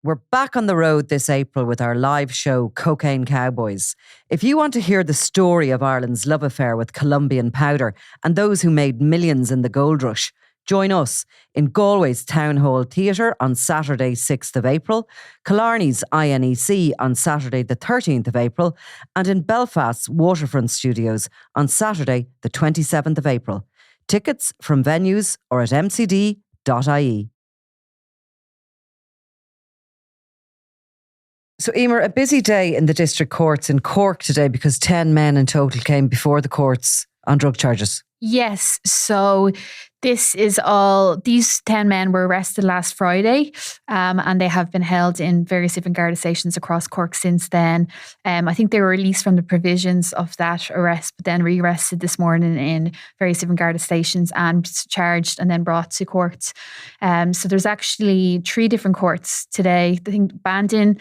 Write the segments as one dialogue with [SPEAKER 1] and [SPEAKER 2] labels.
[SPEAKER 1] We're back on the road this April with our live show, Cocaine Cowboys. If you want to hear the story of Ireland's love affair with Colombian powder and those who made millions in the gold rush, join us in Galway's Town Hall Theatre on Saturday 6th of April, Killarney's INEC on Saturday the 13th of April, and in Belfast's Waterfront Studios on Saturday the 27th of April. Tickets from venues or at mcd.ie. So, Eimear, a busy day in the district courts in Cork today because 10 men in total came before the courts on drug charges.
[SPEAKER 2] Yes, so these 10 men were arrested last Friday and they have been held in various different Garda stations across Cork since then. I think they were released from the provisions of that arrest, but then re-arrested this morning in various different Garda stations and charged and then brought to court. So there's actually 3 different courts today. I think Bandon,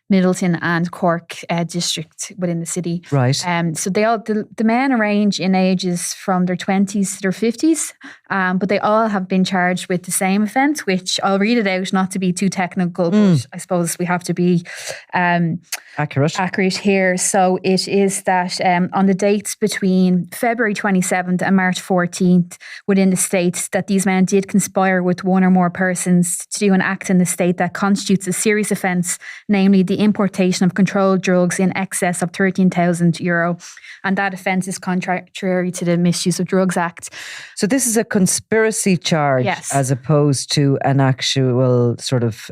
[SPEAKER 2] Middleton and Cork district within the city.
[SPEAKER 1] Right.
[SPEAKER 2] So they all the men range in ages from their 20s to their 50s, but they all have been charged with the same offence, which I'll read it out, not to be too technical, but I suppose we have to be accurate here. So it is that on the dates between February 27th and March 14th within the state, that these men did conspire with one or more persons to do an act in the state that constitutes a serious offence, namely the importation of controlled drugs in excess of €13,000, and that offence is contrary to the Misuse of Drugs Act.
[SPEAKER 1] So this is a conspiracy charge,
[SPEAKER 2] yes,
[SPEAKER 1] as opposed to an actual sort of,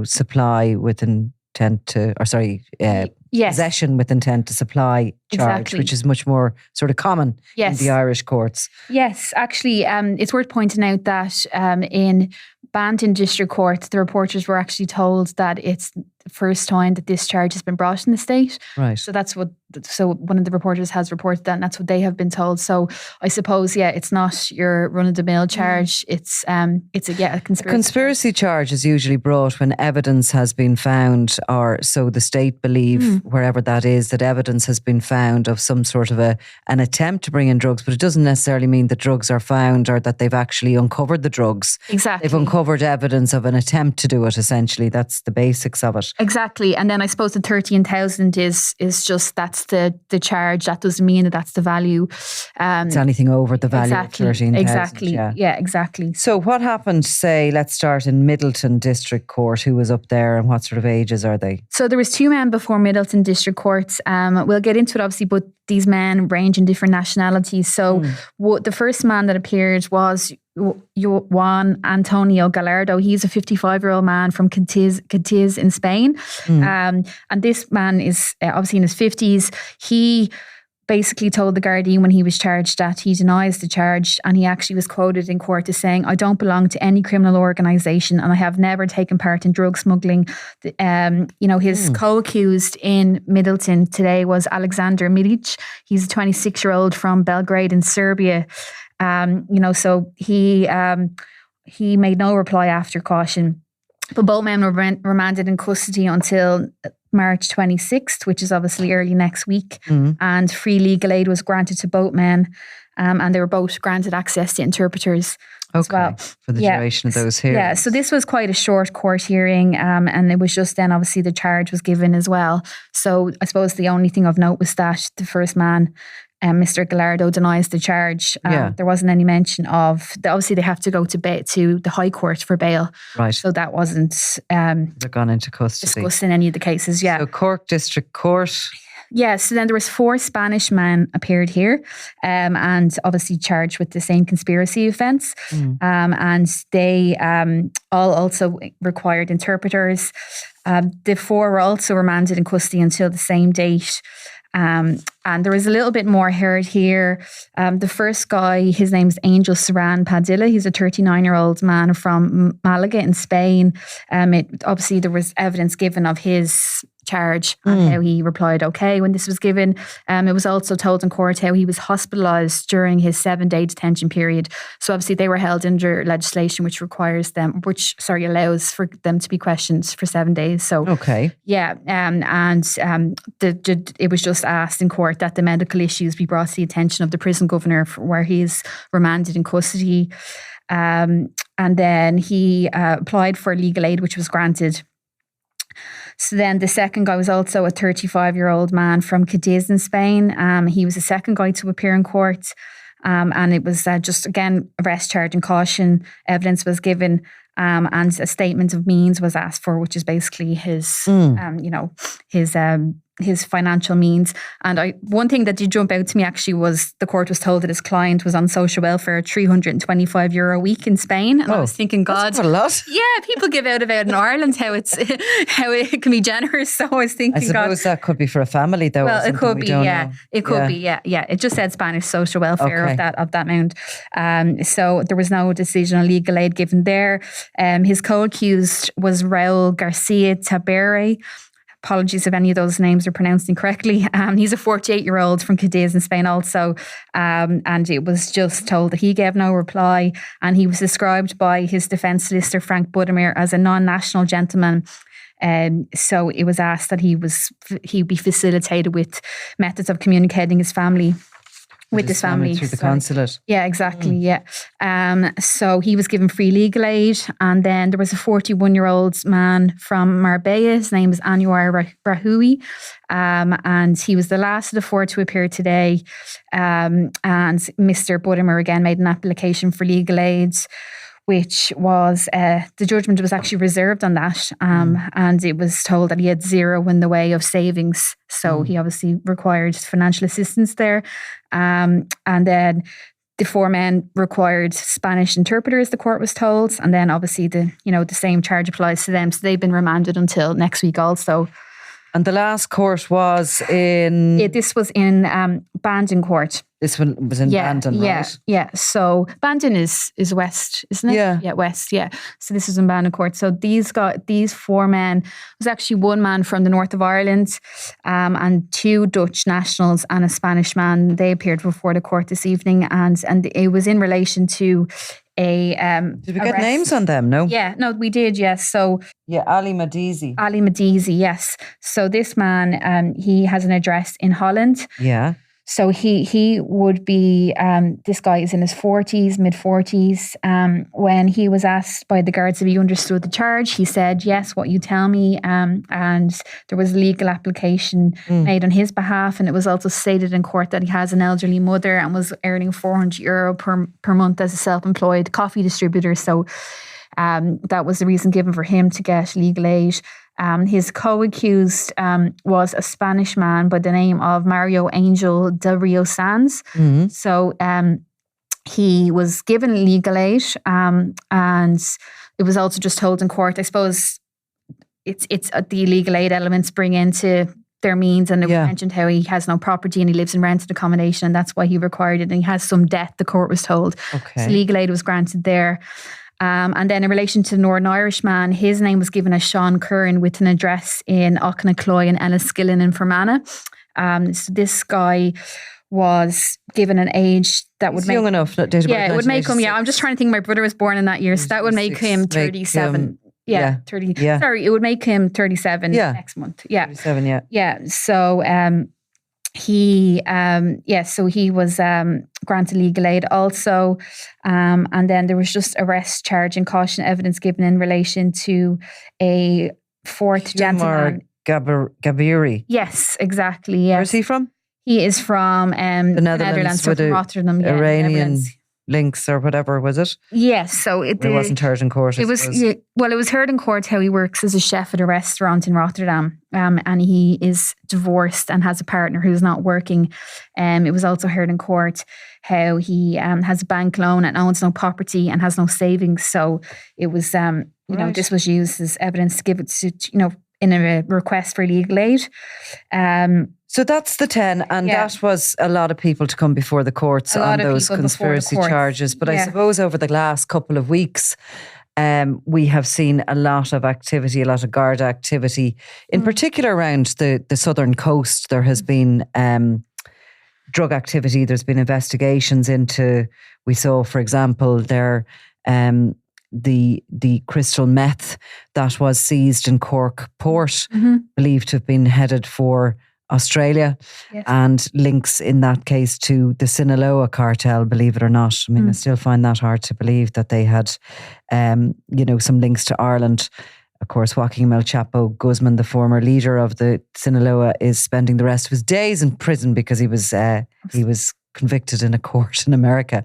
[SPEAKER 1] supply with intent to,
[SPEAKER 2] yes,
[SPEAKER 1] possession with intent to supply charge,
[SPEAKER 2] exactly,
[SPEAKER 1] which is much more sort of common
[SPEAKER 2] yes,
[SPEAKER 1] in the Irish courts.
[SPEAKER 2] Yes, actually, it's worth pointing out that in Bandon District Court, the reporters were actually told that it's the first time that this charge has been brought in the state.
[SPEAKER 1] Right.
[SPEAKER 2] So one of the reporters has reported that, and that's what they have been told. So I suppose, it's not your run-of-the-mill charge. It's a conspiracy.
[SPEAKER 1] A conspiracy charge is usually brought when evidence has been found, or so the state believe, wherever that is, that evidence has been found of some sort of an attempt to bring in drugs, but it doesn't necessarily mean that drugs are found or that they've actually uncovered the drugs.
[SPEAKER 2] Exactly.
[SPEAKER 1] They've uncovered evidence of an attempt to do it, essentially. That's the basics of it.
[SPEAKER 2] Exactly. And then I suppose the 13,000 is just, that's the charge. That doesn't mean that that's the value.
[SPEAKER 1] It's anything over the value of 13,000.
[SPEAKER 2] Exactly. Yeah, exactly.
[SPEAKER 1] So what happened, say, let's start in Middleton District Court. Who was up there and what sort of ages are they?
[SPEAKER 2] So there was 2 men before Middleton District Court. We'll get into it obviously, but these men range in different nationalities. So the first man that appeared was Juan Antonio Gallardo. He's a 55-year-old man from Cadiz in Spain. And this man is obviously in his 50s. He basically told the Guardian when he was charged that he denies the charge, and he actually was quoted in court as saying, "I don't belong to any criminal organisation and I have never taken part in drug smuggling." His co-accused in Middleton today was Alexander Milic. He's a 26-year-old from Belgrade in Serbia. So he made no reply after caution. But both men were remanded in custody until March 26th, which is obviously early next week. And free legal aid was granted to both men. And they were both granted access to interpreters as well.
[SPEAKER 1] For the duration of those hearings. Yeah,
[SPEAKER 2] so this was quite a short court hearing, and it was just then obviously the charge was given as well. So I suppose the only thing of note was that the first man, Mr. Gallardo, denies the charge. There wasn't any mention of, obviously they have to go to the High Court for bail.
[SPEAKER 1] Right.
[SPEAKER 2] So that wasn't
[SPEAKER 1] they've gone into custody.
[SPEAKER 2] discussed in any of the cases. Yeah.
[SPEAKER 1] So Cork District Court.
[SPEAKER 2] Yeah, so then there was 4 Spanish men appeared here, and obviously charged with the same conspiracy offence. And they all also required interpreters. The 4 were also remanded in custody until the same date. And there was a little bit more heard here. The first guy, his name's Angel Serran Padilla. He's a 39-year-old man from Malaga in Spain. Obviously, there was evidence given of his charge and how he replied okay when this was given. It was also told in court how he was hospitalised during his 7-day detention period. So obviously they were held under legislation which allows for them to be questioned for 7 days. So it was just asked in court that the medical issues be brought to the attention of the prison governor where he is remanded in custody. And then he applied for legal aid, which was granted. So then the second guy was also a 35-year-old man from Cadiz in Spain. He was the second guy to appear in court. And it was just, again, arrest charge and caution. Evidence was given and a statement of means was asked for, which is basically his, his financial means. And one thing that did jump out to me actually was the court was told that his client was on social welfare, €325 a week in Spain. And I was thinking, God,
[SPEAKER 1] that's a lot.
[SPEAKER 2] Yeah, people give out about in Ireland how it can be generous. So I was thinking,
[SPEAKER 1] I suppose that could be for a family though.
[SPEAKER 2] Well, it could be,
[SPEAKER 1] yeah.
[SPEAKER 2] It could be, yeah. It just said Spanish social welfare of that amount. So there was no decision on legal aid given there. His co-accused was Raul Garcia Tabere. Apologies if any of those names are pronounced incorrectly. He's a 48-year-old from Cadiz in Spain also. And it was just told that he gave no reply. And he was described by his defence solicitor, Frank Budimir, as a non-national gentleman. So it was asked that he'd be facilitated with methods of communicating his family. With his family
[SPEAKER 1] through the consulate.
[SPEAKER 2] Yeah, exactly. Yeah. So he was given free legal aid, and then there was a 41-year-old man from Marbella. His name is Eimear Rahui, and he was the last of the four to appear today. And Mr. Budimir again made an application for legal aid, which was the judgment was actually reserved on that, and it was told that he had zero in the way of savings, so he obviously required financial assistance there, and then the four men required Spanish interpreters, the court was told, and then obviously the same charge applies to them, so they've been remanded until next week also.
[SPEAKER 1] And the last court was in...
[SPEAKER 2] This was in Bandon court.
[SPEAKER 1] This one was in Bandon, right?
[SPEAKER 2] Yeah. So Bandon is west, isn't it? Yeah, west, yeah. So this was in Bandon court. So these four men, was actually one man from the north of Ireland and two Dutch nationals and a Spanish man. They appeared before the court this evening, and it was in relation to did we get names on them? No. Yeah, no, we did. Yes. So
[SPEAKER 1] Ali Medizi.
[SPEAKER 2] Ali Medizi. Yes. So this man, he has an address in Holland.
[SPEAKER 1] Yeah.
[SPEAKER 2] So he would be, this guy is in his 40s, mid-40s. When he was asked by the guards if he understood the charge, he said, yes, what you tell me. And there was a legal application made on his behalf. And it was also stated in court that he has an elderly mother and was earning €400 per month as a self-employed coffee distributor. So that was the reason given for him to get legal aid. His co-accused was a Spanish man by the name of Mario Angel del Rio Sanz. Mm-hmm. So he was given legal aid, and it was also just told in court. I suppose it's the legal aid elements bring into their means, and it was mentioned how he has no property and he lives in rented accommodation, and that's why he required it. And he has some debt, the court was told. Okay. So legal aid was granted there. And then in relation to the Northern Irish man, his name was given as Sean Curran with an address in Auchnacloy and Enniskillen in Fermanagh. So this guy was given an age that would make...
[SPEAKER 1] young enough.
[SPEAKER 2] It would make him... I'm just trying to think. My brother was born in that year, so that would make him 37. 30. Yeah. Sorry, it would make him 37 next month. Yeah.
[SPEAKER 1] 37, yeah.
[SPEAKER 2] Yeah, so... so he was granted legal aid also, and then there was just arrest charge and caution evidence given in relation to a fourth gentleman.
[SPEAKER 1] Gabiri.
[SPEAKER 2] Yes, exactly. Yes.
[SPEAKER 1] Where's he from?
[SPEAKER 2] He is from the Netherlands,
[SPEAKER 1] with
[SPEAKER 2] from Rotterdam.
[SPEAKER 1] Iranian links or whatever, was it?
[SPEAKER 2] Yes. So it
[SPEAKER 1] wasn't heard in court.
[SPEAKER 2] It was it was heard in court how he works as a chef at a restaurant in Rotterdam, and he is divorced and has a partner who's not working. It was also heard in court how he has a bank loan and owns no property and has no savings. So it was this was used as evidence to give it to in a request for legal aid.
[SPEAKER 1] So that's the 10, and that was a lot of people to come before the courts on those conspiracy charges. But I suppose over the last couple of weeks, we have seen a lot of activity, a lot of Garda activity, in particular around the southern coast. There has been drug activity. There's been investigations into, we saw, for example, there the crystal meth that was seized in Cork port, believed to have been headed for Australia, and links in that case to the Sinaloa cartel, believe it or not. I mean, I still find that hard to believe that they had, some links to Ireland. Of course, Joaquim El Chapo Guzman, the former leader of the Sinaloa, is spending the rest of his days in prison because he was convicted in a court in America.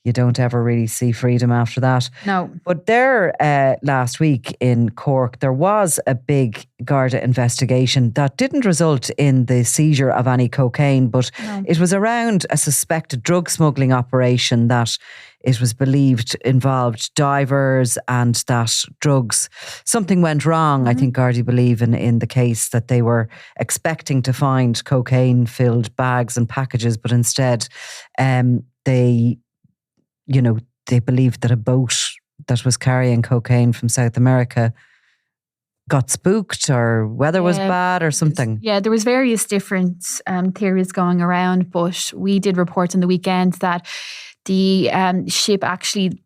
[SPEAKER 1] You don't ever really see freedom after that.
[SPEAKER 2] No.
[SPEAKER 1] But there, last week in Cork, there was a big Garda investigation that didn't result in the seizure of any cocaine, but it was around a suspected drug smuggling operation that it was believed involved divers and that something went wrong. I think Gardaí believe in the case that they were expecting to find cocaine-filled bags and packages, but instead they believed that a boat that was carrying cocaine from South America got spooked or weather was bad or something.
[SPEAKER 2] Yeah, there was various different theories going around, but we did report on the weekend that the ship actually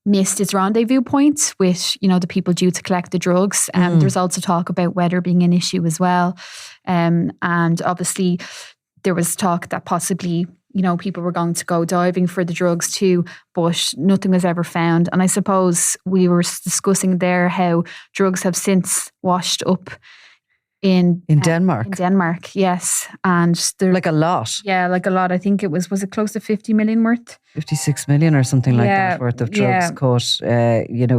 [SPEAKER 2] missed its rendezvous point with, the people due to collect the drugs. There's also talk about weather being an issue as well. And obviously there was talk that possibly, people were going to go diving for the drugs too, but nothing was ever found. And I suppose we were discussing there how drugs have since washed up in
[SPEAKER 1] Denmark.
[SPEAKER 2] In Denmark, yes. And
[SPEAKER 1] like a lot.
[SPEAKER 2] Yeah, like a lot. I think was it close to 50 million worth?
[SPEAKER 1] 56 million or something like that worth of drugs caught,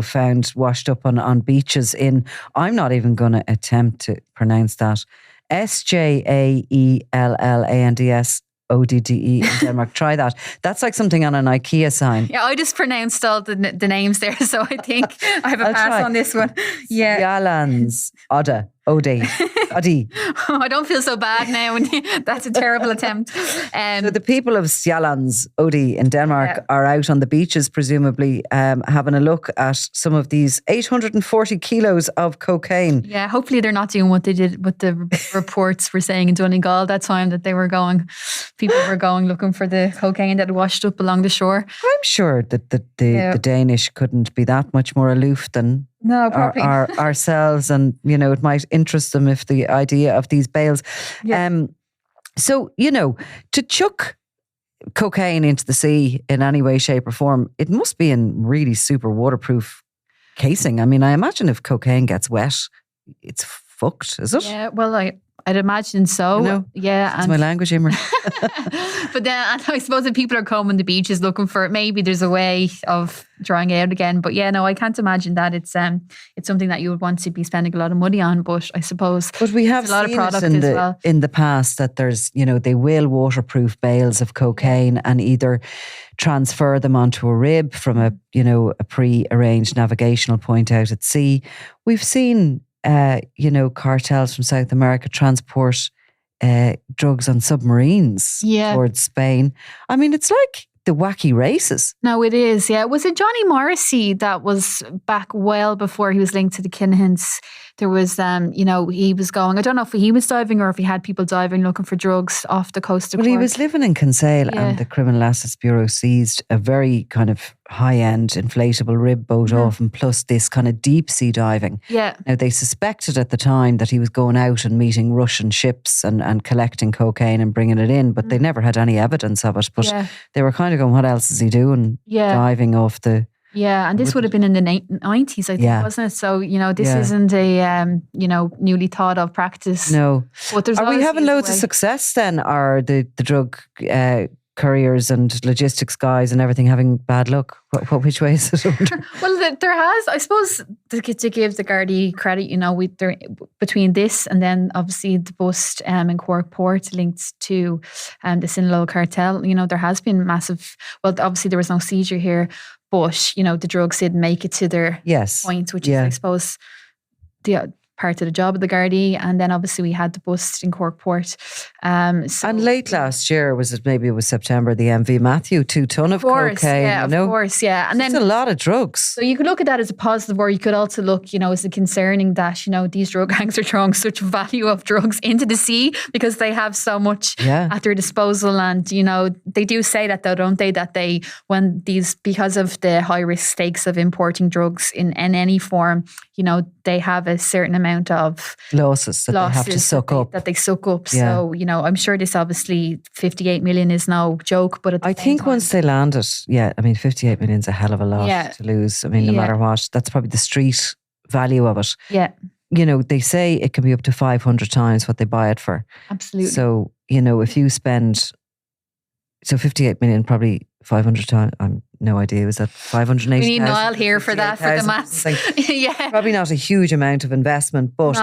[SPEAKER 1] found washed up on beaches in, I'm not even going to attempt to pronounce that, Sjaellands. ODDE in Denmark. Try that. That's like something on an IKEA sign.
[SPEAKER 2] Yeah, I just pronounced all the names there, so I think I have a pass on this one. Yeah.
[SPEAKER 1] Sjaellands. Odi.
[SPEAKER 2] I don't feel so bad now. That's a terrible attempt.
[SPEAKER 1] So the people of Sjaellands, Odi in Denmark are out on the beaches, presumably having a look at some of these 840 kilos of cocaine.
[SPEAKER 2] Yeah, hopefully they're not doing what they did, what the reports were saying in Donegal that time, that they were going, people were going looking for the cocaine that washed up along the shore.
[SPEAKER 1] I'm sure that the Danish couldn't be that much more aloof than ourselves, and it might interest them if the idea of these bales. So to chuck cocaine into the sea in any way, shape or form, it must be in really super waterproof casing. I mean, I imagine if cocaine gets wet, it's fucked, is it?
[SPEAKER 2] Yeah, well, I'd imagine so. Yeah.
[SPEAKER 1] It's my language, Eimear.
[SPEAKER 2] But then I suppose if people are combing the beaches looking for it, maybe there's a way of drawing it out again. But I can't imagine that it's something that you would want to be spending a lot of money on. But I suppose
[SPEAKER 1] we have
[SPEAKER 2] a lot
[SPEAKER 1] seen
[SPEAKER 2] of product
[SPEAKER 1] in the past that there's, they will waterproof bales of cocaine and either transfer them onto a rib from a pre-arranged navigational point out at sea. We've seen cartels from South America transport drugs on submarines towards Spain. I mean, it's like the wacky races.
[SPEAKER 2] No, it is. Yeah. Was it Johnny Morrissey that was back well before he was linked to the Kinahans? There was, he was going, I don't know if he was diving or if he had people diving looking for drugs off the coast of Cork.
[SPEAKER 1] Well, he was living in Kinsale and the Criminal Assets Bureau seized a very kind of high-end inflatable rib boat off him, plus this kind of deep sea diving.
[SPEAKER 2] Yeah.
[SPEAKER 1] Now, they suspected at the time that he was going out and meeting Russian ships and collecting cocaine and bringing it in, but they never had any evidence of it. But they were kind of going, what else is he doing? Diving off the...
[SPEAKER 2] Yeah, and this would have been in the 90s, I think, wasn't it? So, this isn't a, newly thought of practice.
[SPEAKER 1] No.
[SPEAKER 2] But
[SPEAKER 1] are we having loads of success then? Are the drug couriers and logistics guys and everything having bad luck? Which way is it?
[SPEAKER 2] Well, there has, I suppose, to give the Gardaí credit, between this and then obviously the bust in Cork Port linked to the Sinaloa cartel, there has been massive, well, obviously there was no seizure here, but, the drugs did make it to their point, which is, I suppose, the part of the job of the Gardaí. And then obviously we had the bust in Cork Port. And
[SPEAKER 1] late last year, it was September, the MV Matthew, 2 ton of cocaine.
[SPEAKER 2] Yeah, of course, yeah. And
[SPEAKER 1] then a lot of drugs.
[SPEAKER 2] So you could look at that as a positive, or you could also look, as a concerning that, these drug gangs are throwing such value of drugs into the sea because they have so much at their disposal. And, they do say that though, don't they? That because of the high risk stakes of importing drugs in any form, they have a certain amount of
[SPEAKER 1] losses they have to suck up.
[SPEAKER 2] That they suck up. Yeah. So, I'm sure this obviously 58 million is no joke, but I think
[SPEAKER 1] once they land it, 58 million is a hell of a lot to lose. I mean, no matter what, that's probably the street value of it.
[SPEAKER 2] Yeah.
[SPEAKER 1] You know, they say it can be up to 500 times what they buy it for.
[SPEAKER 2] Absolutely.
[SPEAKER 1] So, you know, if you spend, 58 million, probably 500 times, I'm no idea, was that 580,000?
[SPEAKER 2] We need Niall here for that, for the maths. Yeah.
[SPEAKER 1] Probably not a huge amount of investment, but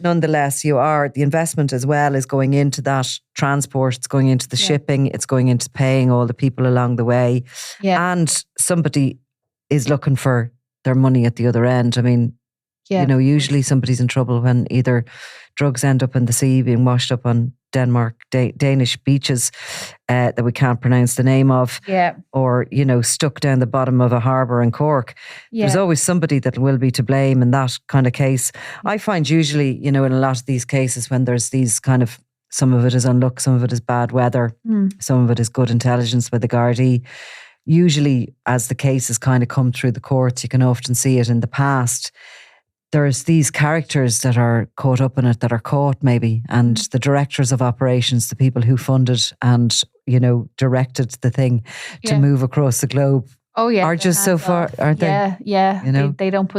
[SPEAKER 1] nonetheless, the investment as well is going into that transport, it's going into the shipping, it's going into paying all the people along the way.
[SPEAKER 2] Yeah.
[SPEAKER 1] And somebody is looking for their money at the other end. I mean, you know, usually somebody's in trouble when either drugs end up in the sea being washed up on Danish beaches that we can't pronounce the name of, or, you know, stuck down the bottom of a harbour in Cork. There's always somebody that will be to blame in that kind of case. I find usually, you know, in a lot of these cases when there's these kind of, some of it is unluck, some of it is bad weather, some of it is good intelligence by the Gardaí. Usually as the cases kind of come through the courts, you can often see it in the past. There's these characters that are caught up in it, that are caught maybe, and the directors of operations, the people who funded and, you know, directed the thing to move across the globe.
[SPEAKER 2] Oh yeah,
[SPEAKER 1] are just so far, aren't they?
[SPEAKER 2] Yeah.
[SPEAKER 1] You know,
[SPEAKER 2] they don't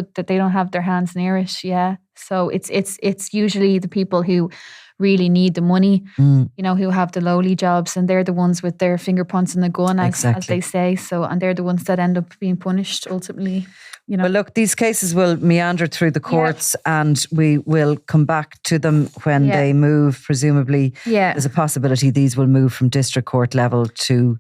[SPEAKER 2] have their hands near it. Yeah, so it's usually the people who really need the money, you know, who have the lowly jobs, and they're the ones with their finger points in the gun, as they say. So, and they're the ones that end up being punished ultimately. You know.
[SPEAKER 1] Well, look, these cases will meander through the courts, and we will come back to them when they move. Presumably, there's a possibility these will move from district court level to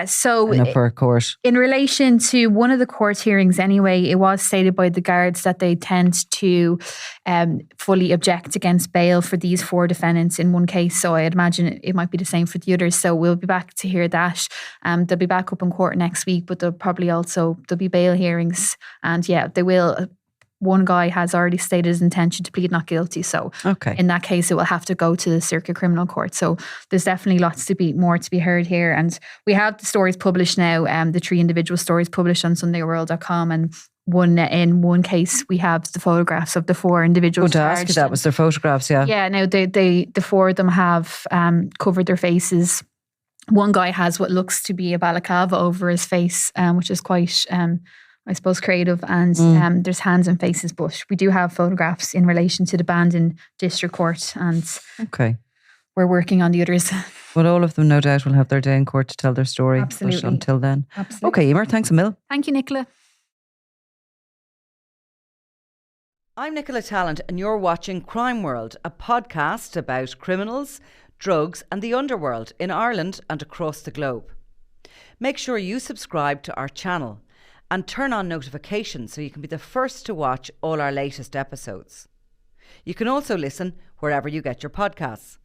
[SPEAKER 2] so
[SPEAKER 1] an upper court.
[SPEAKER 2] In relation to one of the court hearings anyway, it was stated by the guards that they tend to fully object against bail for these 4 defendants in one case. So I'd imagine it might be the same for the others. So we'll be back to hear that. They'll be back up in court next week, but there'll be bail hearings. And they will. One guy has already stated his intention to plead not guilty. So in that case, it will have to go to the Circuit Criminal Court. So there's definitely lots more to be heard here. And we have the stories published now, the 3 individual stories published on SundayWorld.com. And in one case, we have the photographs of the 4 individuals.
[SPEAKER 1] To ask you that, was their photographs,
[SPEAKER 2] Yeah, no, the 4 of them have covered their faces. One guy has what looks to be a balaclava over his face, which is quite... I suppose creative, and there's hands and faces, but we do have photographs in relation to the Bandon District Court, and we're working on the others.
[SPEAKER 1] Well, all of them no doubt will have their day in court to tell their story.
[SPEAKER 2] Absolutely.
[SPEAKER 1] But until then.
[SPEAKER 2] Absolutely.
[SPEAKER 1] Okay, Eimear, thanks a mil.
[SPEAKER 2] Thank you, Nicola.
[SPEAKER 1] I'm Nicola Tallant, and you're watching Crime World, a podcast about criminals, drugs and the underworld in Ireland and across the globe. Make sure you subscribe to our channel and turn on notifications so you can be the first to watch all our latest episodes. You can also listen wherever you get your podcasts.